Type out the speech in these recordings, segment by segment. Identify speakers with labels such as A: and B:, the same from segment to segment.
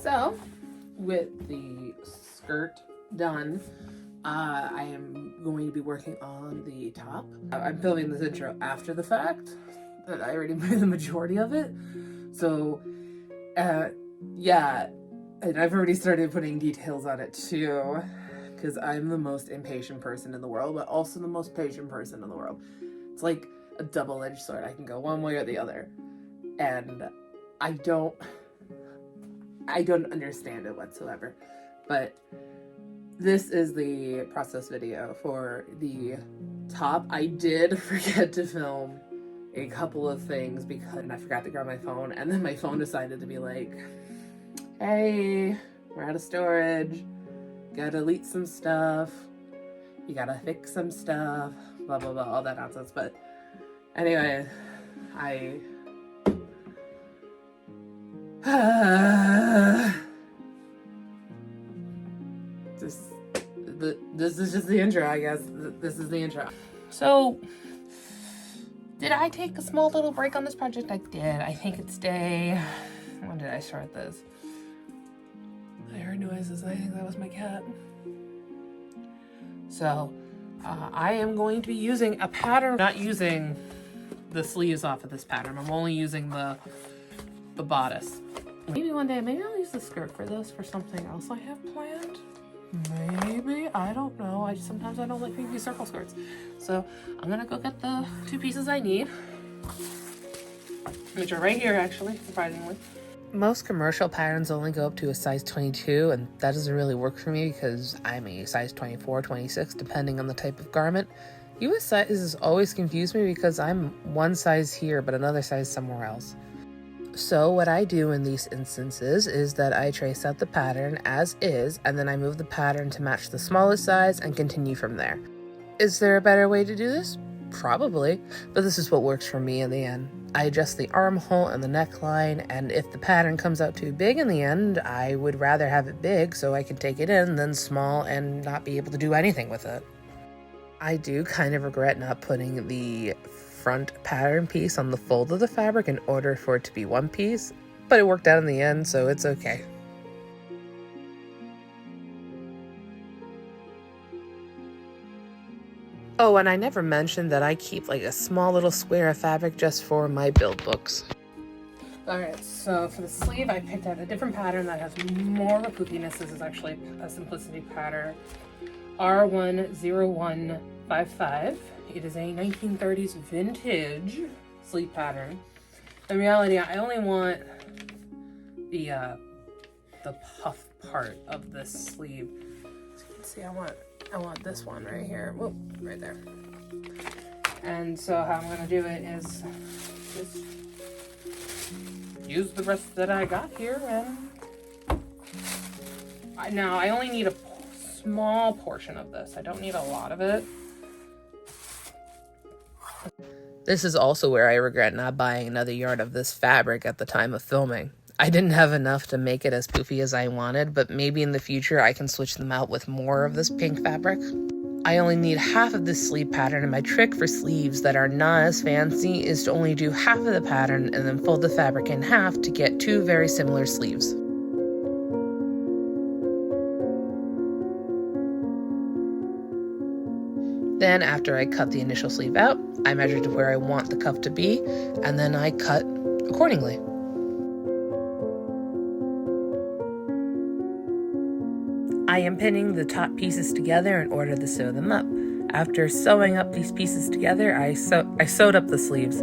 A: So, with the skirt done, I am going to be working on the top. I'm filming this intro after the fact, but I already made the majority of it. So, yeah, and I've already started putting details on it too, because I'm the most impatient person in the world, but also the most patient person in the world. It's like a double-edged sword. I can go one way or the other, and I don't understand it whatsoever. But this is the process video for the top. I did forget to film a couple of things because I forgot to grab my phone, and then my phone decided to be like, hey, we're out of storage, gotta delete some stuff, you gotta fix some stuff, blah blah blah, all that nonsense. But anyway, this is just the intro, I guess. This is the intro. So, did I take a small little break on this project? I did. I think it's day... When did I start this? I heard noises. I think that was my cat. So, I am going to be using a pattern. Not using the sleeves off of this pattern. I'm only using the bodice. Maybe one day, maybe I'll use the skirt for this, for something else I have planned. Maybe, I don't know. Sometimes I don't like pinky circle skirts. So I'm gonna go get the two pieces I need, which are right here actually, surprisingly. Most commercial patterns only go up to a size 22, and that doesn't really work for me because I'm a size 24, 26, depending on the type of garment. US sizes always confuse me because I'm one size here, but another size somewhere else. So what I do in these instances is that I trace out the pattern as is, and then I move the pattern to match the smallest size and continue from there. Is there a better way to do this? Probably, but this is what works for me in the end. I adjust the armhole and the neckline, and if the pattern comes out too big in the end, I would rather have it big so I can take it in than small and not be able to do anything with it. I do kind of regret not putting the front pattern piece on the fold of the fabric in order for it to be one piece, but it worked out in the end, so it's okay. Oh, and I never mentioned that I keep like a small little square of fabric just for my build books. Alright, so for the sleeve I picked out a different pattern that has more of a poofiness. This is actually a simplicity pattern. R10155. It is a 1930s vintage sleeve pattern. In reality, I only want the puff part of this sleeve. As you can see, I want this one right here. Whoop, right there. And so how I'm gonna do it is just use the rest that I got here, and now I only need a small portion of this. I don't need a lot of it. This is also where I regret not buying another yard of this fabric at the time of filming. I didn't have enough to make it as poofy as I wanted, but maybe in the future I can switch them out with more of this pink fabric. I only need half of this sleeve pattern, and my trick for sleeves that are not as fancy is to only do half of the pattern and then fold the fabric in half to get two very similar sleeves. Then after I cut the initial sleeve out, I measure to where I want the cuff to be, and then I cut accordingly. I am pinning the top pieces together in order to sew them up. After sewing up these pieces together, I sewed up the sleeves.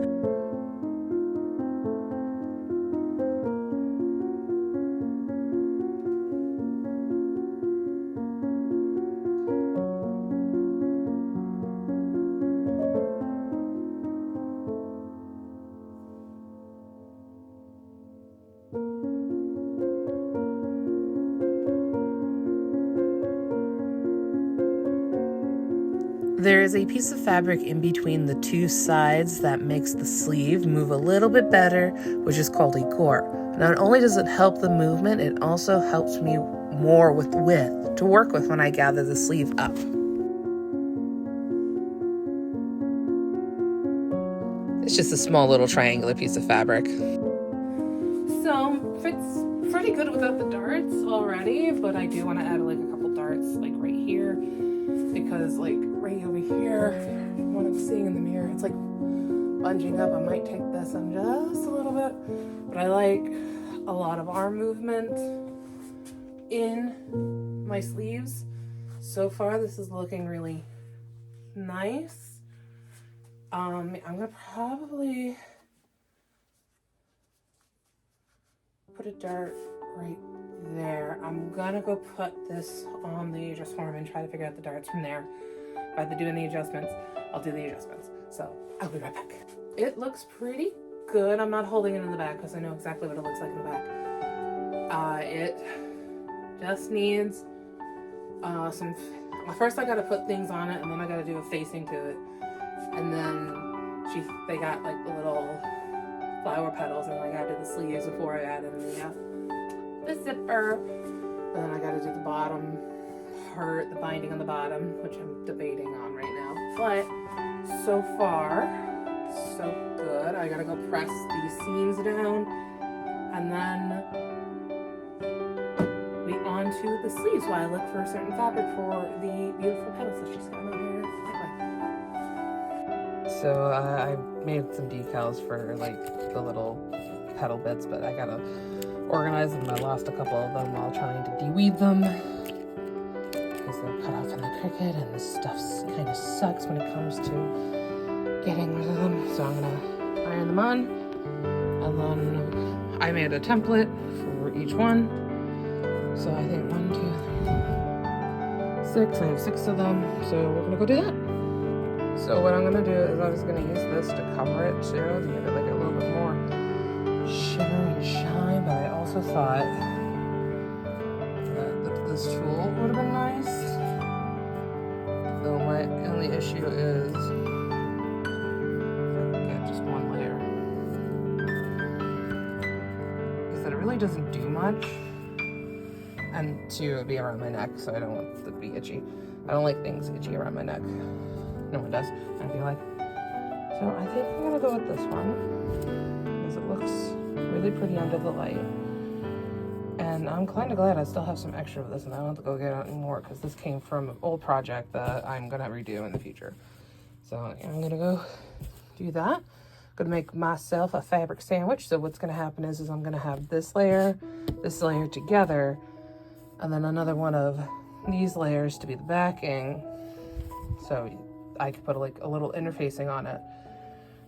A: There is a piece of fabric in between the two sides that makes the sleeve move a little bit better, which is called a gore. Not only does it help the movement, it also helps me more with width to work with when I gather the sleeve up. It's just a small little triangular piece of fabric. So pretty good without the darts already, but I do want to add like a couple darts like right here, because like right over here, what I'm seeing in the mirror, it's like bunging up. I might take this on just a little bit, but I like a lot of arm movement in my sleeves. So far this is looking really nice. I'm gonna probably put a dart right there. I'm gonna go put this on the aegis form and try to figure out the darts from there. If I have to do any adjustments, I'll do the adjustments. So I'll be right back. It looks pretty good. I'm not holding it in the back because I know exactly what it looks like in the back. It just needs some. First I gotta put things on it, and then I gotta do a facing to it, and then they got like the little flower petals, and I gotta do the sleeves before I add in the zipper, and then I gotta do the bottom part, the binding on the bottom, which I'm debating on right now. But so far, so good. I gotta go press these seams down, and then we onto the sleeves while I look for a certain fabric for the beautiful petals that she's got on her neckline. So I made some decals for like the little petal bits, but I gotta organize them. I lost a couple of them while trying to de-weave them because they're cut off in the Cricut, and this stuff kind of sucks when it comes to getting rid of them. So I'm gonna iron them on, and then I made a template for each one. So I think 1, 2, 3, 6. I have 6 of them. So we're gonna go do that. So what I'm gonna do is I'm just gonna use this to cover it too, to give it like a little bit more shimmer and shine. But I also thought that this tool would have been nice. Though my only issue is if I can get just one layer, is that it really doesn't do much. And to be around my neck, so I don't want it to be itchy. I don't like things itchy around my neck. No one does, I feel like. So I think I'm gonna go with this one, because it looks really pretty under the light. And I'm kind of glad I still have some extra of this, and I don't have to go get any more, because this came from an old project that I'm gonna redo in the future. So I'm gonna go do that. Gonna make myself a fabric sandwich. So what's gonna happen is I'm gonna have this layer together, and then another one of these layers to be the backing, so I could put like a little interfacing on it,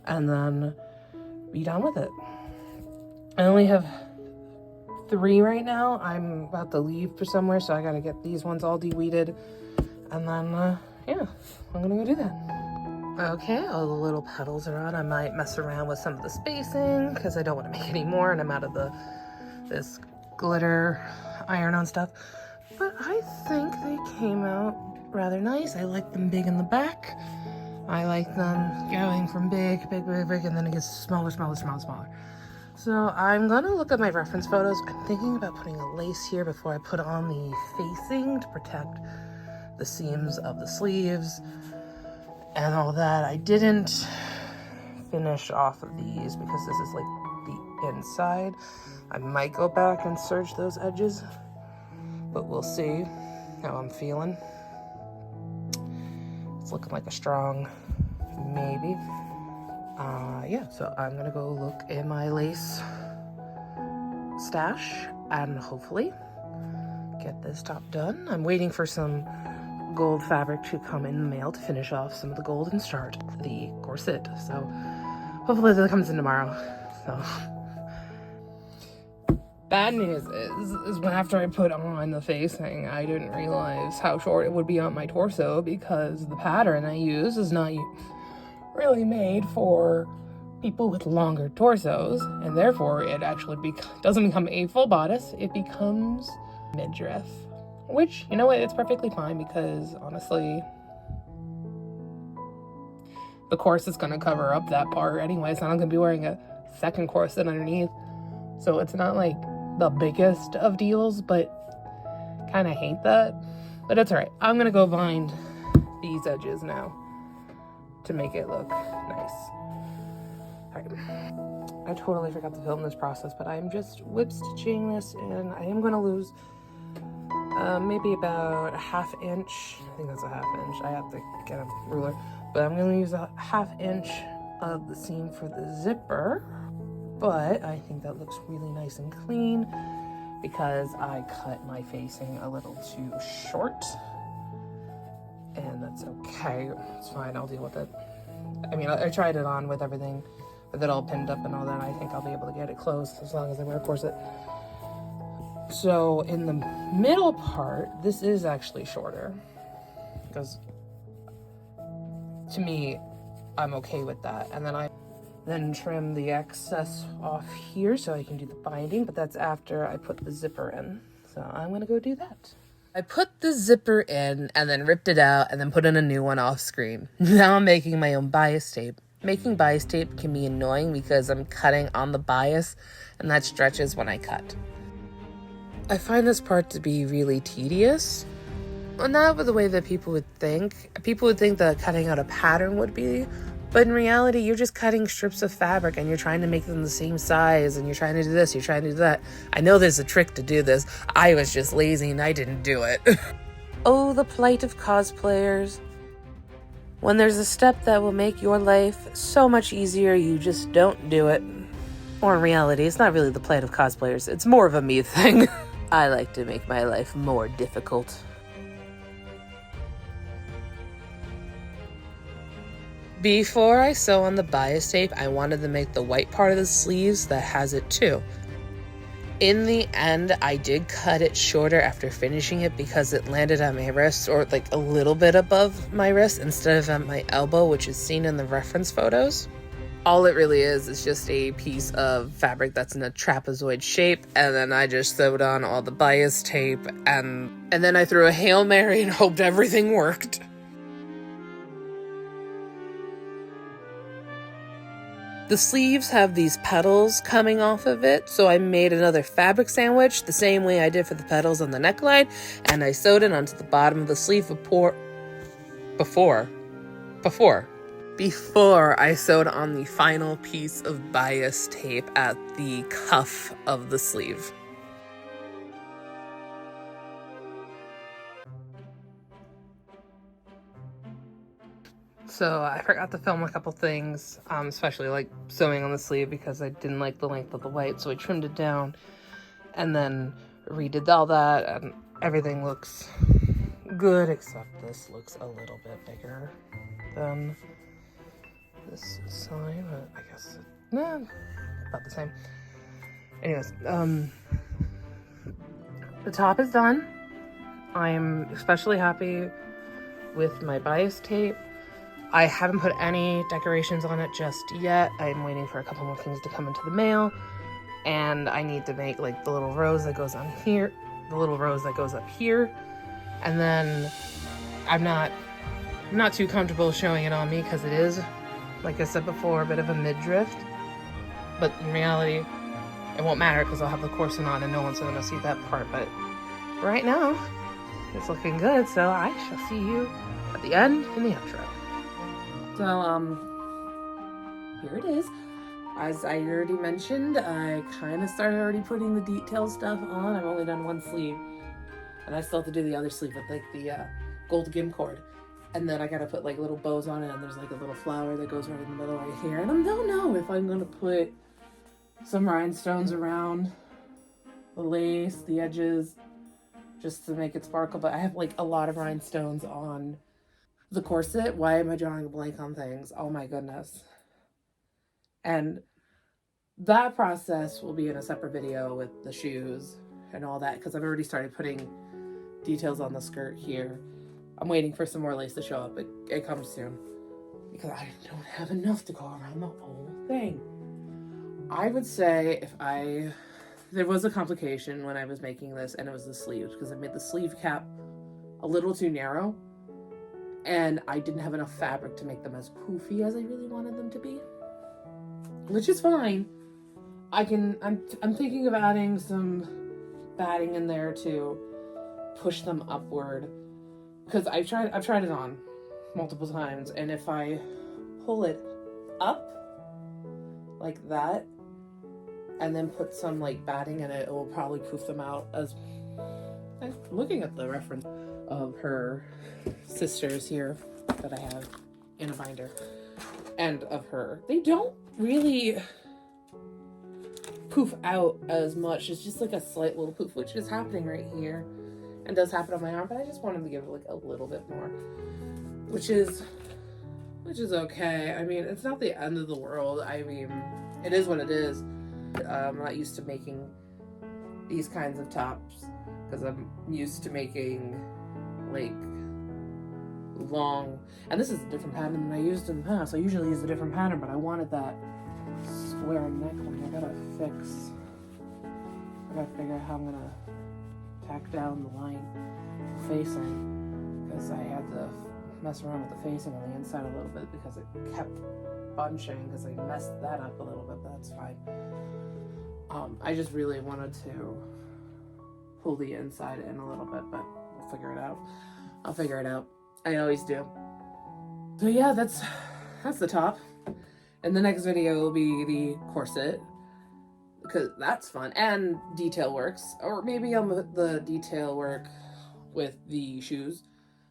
A: and then be done with it. I only have 3 right now. I'm about to leave for somewhere, so I gotta get these ones all de-weeded, and then yeah, I'm gonna go do that. Okay, all the little petals are on. I might mess around with some of the spacing because I don't want to make any more, and I'm out of this glitter iron-on stuff. But I think they came out rather nice. I like them big in the back. I like them going from big, and then it gets smaller. So I'm gonna look at my reference photos. I'm thinking about putting a lace here before I put on the facing to protect the seams of the sleeves and all that. I didn't finish off of these because this is like the inside. I might go back and serge those edges, but we'll see how I'm feeling. It's looking like a strong maybe. Yeah, so I'm gonna go look in my lace stash and hopefully get this top done. I'm waiting for some gold fabric to come in the mail to finish off some of the gold and start the corset. So hopefully that comes in tomorrow. So bad news is when after I put on the facing, I didn't realize how short it would be on my torso, because the pattern I use is not really made for people with longer torsos, and therefore it actually doesn't become a full bodice, it becomes midriff. Which, you know what, it's perfectly fine, because honestly, the corset's gonna cover up that part anyway, so I'm gonna be wearing a second corset underneath. So it's not like the biggest of deals, but kind of hate that. But it's alright. I'm gonna go bind these edges now to make it look nice. Alright. I totally forgot to film this process, but I'm just whip stitching this, and I am going to lose maybe about a ½ inch. I think that's a ½ inch. I have to get a ruler, but I'm going to use a ½ inch of the seam for the zipper. But I think that looks really nice and clean because I cut my facing a little too short, and that's okay. It's fine. I'll deal with it. I mean, I tried it on with everything, with it all pinned up and all that. I think I'll be able to get it closed as long as I wear a corset. So in the middle part, this is actually shorter because to me, I'm okay with that. And then I trim the excess off here so I can do the binding, but that's after I put the zipper in. So I'm gonna go do that. I put the zipper in and then ripped it out and then put in a new one off screen. Now I'm making my own bias tape. Making bias tape can be annoying because I'm cutting on the bias and that stretches when I cut. I find this part to be really tedious. Well, not the way that people would think. People would think that cutting out a pattern would be, but in reality, you're just cutting strips of fabric and you're trying to make them the same size and you're trying to do this, you're trying to do that. I know there's a trick to do this. I was just lazy and I didn't do it. Oh, the plight of cosplayers. When there's a step that will make your life so much easier, you just don't do it. Or in reality, it's not really the plight of cosplayers. It's more of a me thing. I like to make my life more difficult. Before I sew on the bias tape, I wanted to make the white part of the sleeves that has it too. In the end, I did cut it shorter after finishing it because it landed at my wrist, or like a little bit above my wrist instead of at my elbow, which is seen in the reference photos. All it really is just a piece of fabric that's in a trapezoid shape, and then I just sewed on all the bias tape, and then I threw a Hail Mary and hoped everything worked. The sleeves have these petals coming off of it, so I made another fabric sandwich the same way I did for the petals on the neckline, and I sewed it onto the bottom of the sleeve before I sewed on the final piece of bias tape at the cuff of the sleeve. So I forgot to film a couple things, especially like sewing on the sleeve because I didn't like the length of the white, so I trimmed it down and then redid all that, and everything looks good except this looks a little bit bigger than this side, but I guess about the same. Anyways, the top is done. I'm especially happy with my bias tape. I haven't put any decorations on it just yet. I'm waiting for a couple more things to come into the mail, and I need to make like the little rose that goes on here, the little rose that goes up here, and then I'm not too comfortable showing it on me because it is, like I said before, a bit of a midriff, but in reality it won't matter because I'll have the corset on and no one's going to see that part. But right now it's looking good, so I shall see you at the end in the outro. So, here it is. As I already mentioned, I kind of started already putting the detail stuff on. I've only done one sleeve, and I still have to do the other sleeve with like the gold gim cord. And then I gotta put like little bows on it, and there's like a little flower that goes right in the middle right here. And I don't know if I'm gonna put some rhinestones around the lace, the edges, just to make it sparkle. But I have like a lot of rhinestones on the corset. Why am I drawing a blank on things? Oh my goodness. And that process will be in a separate video with the shoes and all that, because I've already started putting details on the skirt here. I'm waiting for some more lace to show up. It comes soon because I don't have enough to go around the whole thing. I would say there was a complication when I was making this, and it was the sleeves, because I made the sleeve cap a little too narrow, and I didn't have enough fabric to make them as poofy as I really wanted them to be, which is fine. I'm thinking of adding some batting in there to push them upward, because I've tried it on multiple times, and if I pull it up like that, and then put some like batting in it. It will probably poof them out. As I'm looking at the reference of her sisters here that I have in a binder, and of her, they don't really poof out as much. It's just like a slight little poof, which is happening right here and does happen on my arm, but I just wanted to give it like a little bit more, which is okay. I mean, it's not the end of the world. I mean, it is what it is. I'm not used to making these kinds of tops because I'm used to making like long, and this is a different pattern than I used in the past. I usually use a different pattern, but I wanted that square neckline. I gotta figure out how I'm gonna tack down the line facing, because I had to mess around with the facing on the inside a little bit because it kept bunching because I messed that up a little bit, but that's fine. I just really wanted to pull the inside in a little bit, but we'll figure it out. I'll figure it out. I always do. So yeah, that's the top. And the next video will be the corset, because that's fun, and detail works, or maybe I'll put the detail work with the shoes,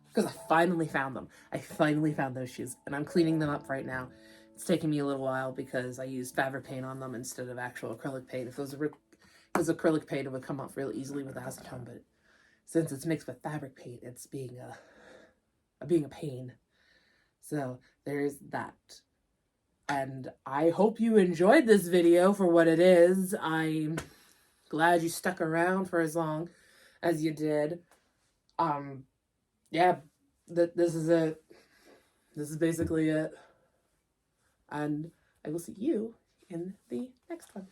A: because I finally found them. I finally found those shoes, and I'm cleaning them up right now. It's taking me a little while because I used fabric paint on them instead of actual acrylic paint. If it was acrylic paint, it would come off real easily with acetone, but since it's mixed with fabric paint, it's being a pain. So there's that. And I hope you enjoyed this video for what it is. I'm glad you stuck around for as long as you did. Yeah, this is it. This is basically it. And I will see you in the next one.